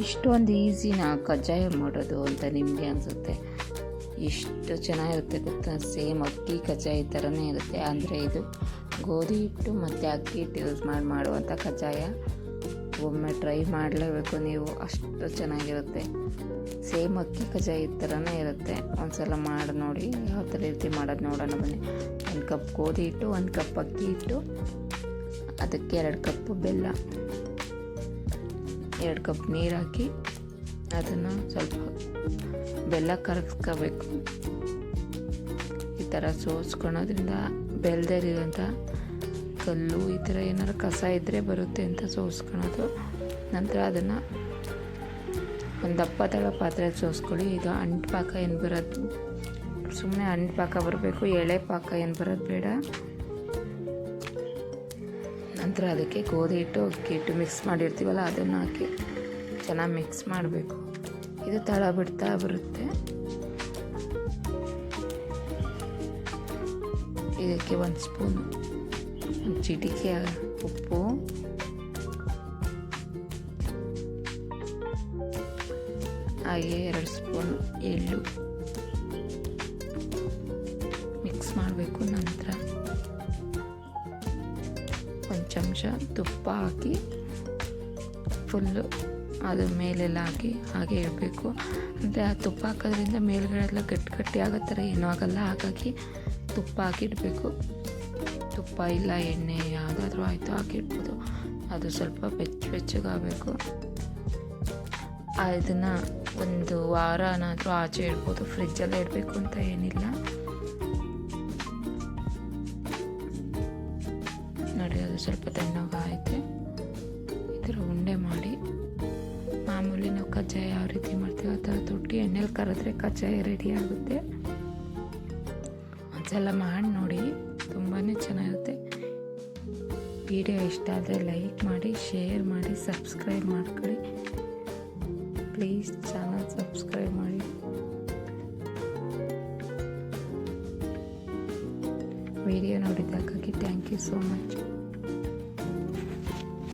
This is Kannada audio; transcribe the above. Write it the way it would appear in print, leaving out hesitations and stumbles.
ಇಷ್ಟೊಂದು ಈಸಿನ ಕಜ್ಜಾಯ ಮಾಡೋದು ಅಂತ ನಿಮಗೆ ಅನಿಸುತ್ತೆ. ಎಷ್ಟು ಚೆನ್ನಾಗಿರುತ್ತೆ ಗೊತ್ತಾ, ಸೇಮ್ ಅಕ್ಕಿ ಕಜ್ಜಾಯ ಥರನೇ ಇರುತ್ತೆ. ಅಂದರೆ ಇದು ಗೋಧಿ ಹಿಟ್ಟು ಮತ್ತು ಅಕ್ಕಿ ಹಿಟ್ಟು ಯೂಸ್ ಮಾಡುವಂಥ ಕಜ್ಜಾಯ. ಒಮ್ಮೆ ಟ್ರೈ ಮಾಡಲೇಬೇಕು ನೀವು, ಅಷ್ಟು ಚೆನ್ನಾಗಿರುತ್ತೆ. ಸೇಮ್ ಅಕ್ಕಿ ಕಜ್ಜಾಯ ಥರನೇ ಇರುತ್ತೆ. ಒಂದು ಸಲ ಮಾಡಿ ನೋಡಿ, ಯಾವ ಥರ ರೀತಿ ಮಾಡೋದು ನೋಡೋಣ ಬನ್ನಿ. 1 ಕಪ್ ಗೋಧಿ ಹಿಟ್ಟು, 1 ಕಪ್ ಅಕ್ಕಿ ಹಿಟ್ಟು, ಅದಕ್ಕೆ 2 ಕಪ್ ಬೆಲ್ಲ, 2 ಕಪ್ ನೀರು ಹಾಕಿ ಅದನ್ನು ಸ್ವಲ್ಪ ಬೆಲ್ಲ ಕರಗಿಸ್ಕೋಬೇಕು. ಈ ಥರ ಸೋಸ್ಕೊಳೋದ್ರಿಂದ ಬೆಲ್ಲದಲ್ಲಿರೋಂಥ ಕಲ್ಲು ಈ ಥರ ಏನಾರು ಕಸ ಇದ್ದರೆ ಬರುತ್ತೆ ಅಂತ ಸೋಸ್ಕೊಳೋದು. ನಂತರ ಅದನ್ನು ಒಂದು ದಪ್ಪ ತಳ ಪಾತ್ರೆಯಲ್ಲಿ ಸೋಸ್ಕೊಳ್ಳಿ. ಈಗ ಅಂಟು ಪಾಕ ಏನು ಬರೋದು, ಸುಮ್ಮನೆ ಅಂಟು ಪಾಕ ಬರಬೇಕು, ಎಳೆ ಪಾಕ ಏನು ಬರೋದು ಬೇಡ. ನಂತರ ಅದಕ್ಕೆ ಗೋಧಿ ಹಿಟ್ಟು ಅಕ್ಕಿ ಹಿಟ್ಟು ಮಿಕ್ಸ್ ಮಾಡಿರ್ತೀವಲ್ಲ ಅದನ್ನು ಹಾಕಿ ಚೆನ್ನಾಗಿ ಮಿಕ್ಸ್ ಮಾಡಬೇಕು. ಇದು ತಳ ಬಿಡ್ತಾ ಬರುತ್ತೆ. ಇದಕ್ಕೆ 1 ಸ್ಪೂನು, 1 ಚಿಟಿಕೆ ಉಪ್ಪು, ಹಾಗೆ 2 ಸ್ಪೂನ್ ಎಳ್ಳು ಮಿಕ್ಸ್ ಮಾಡಬೇಕು. ನಂತರ 1 ಚಮಚ ತುಪ್ಪ ಹಾಕಿ ಫುಲ್ಲು ಅದು ಮೇಲೆಲ್ಲ ಹಾಗೆ ಇಡಬೇಕು. ಅಂದರೆ ಆ ತುಪ್ಪ ಹಾಕೋದ್ರಿಂದ ಮೇಲ್ಗಡೆ ಎಲ್ಲ ಗಟ್ಟಿ ಆಗೋ ಥರ ಏನೂ ಆಗೋಲ್ಲ. ಹಾಗಾಗಿ ತುಪ್ಪ ಹಾಕಿಡಬೇಕು. ತುಪ್ಪ ಇಲ್ಲ ಎಣ್ಣೆ ಯಾವುದಾದ್ರೂ ಆಯಿತು ಹಾಕಿಡ್ಬೋದು. ಅದು ಸ್ವಲ್ಪ ಬೆಚ್ಚಗಾಗಬೇಕು. ಇದನ್ನು 1 ವಾರನಾದರೂ ಆಚೆ ಇಡ್ಬೋದು, ಫ್ರಿಜ್ಜಲ್ಲೇ ಇಡಬೇಕು ಅಂತ ಏನಿಲ್ಲ. ನೋಡಿ, ಅದು ಸ್ವಲ್ಪ ತಣ್ಣಗಾಯಿತು. ಈ ಥರ ಉಂಡೆ ಮಾಡಿ ಮಾಮೂಲಿ ನಾವು ಕಜ್ಜಾಯ ಯಾವ ರೀತಿ ಮಾಡ್ತೀವಿ ಆ ಥರ ತೊಟ್ಟಿ ಎಣ್ಣೆಲಿ ಕರೆದ್ರೆ ಕಜ್ಜಾಯ ರೆಡಿ ಆಗುತ್ತೆ. ಒಂದ್ಸಲ ಮಾಡಿ ನೋಡಿ, ತುಂಬಾ ಚೆನ್ನಾಗಿರುತ್ತೆ. ವಿಡಿಯೋ ಇಷ್ಟ ಆದರೆ ಲೈಕ್ ಮಾಡಿ, ಶೇರ್ ಮಾಡಿ, ಸಬ್ಸ್ಕ್ರೈಬ್ ಮಾಡ್ಕೊಳ್ಳಿ. ಪ್ಲೀಸ್ ಚಾನಲ್ ಸಬ್ಸ್ಕ್ರೈಬ್ ಮಾಡಿ. ವಿಡಿಯೋ ನೋಡಿದ್ದಕ್ಕಾಗಿ ಥ್ಯಾಂಕ್ ಯು ಸೋ ಮಚ್.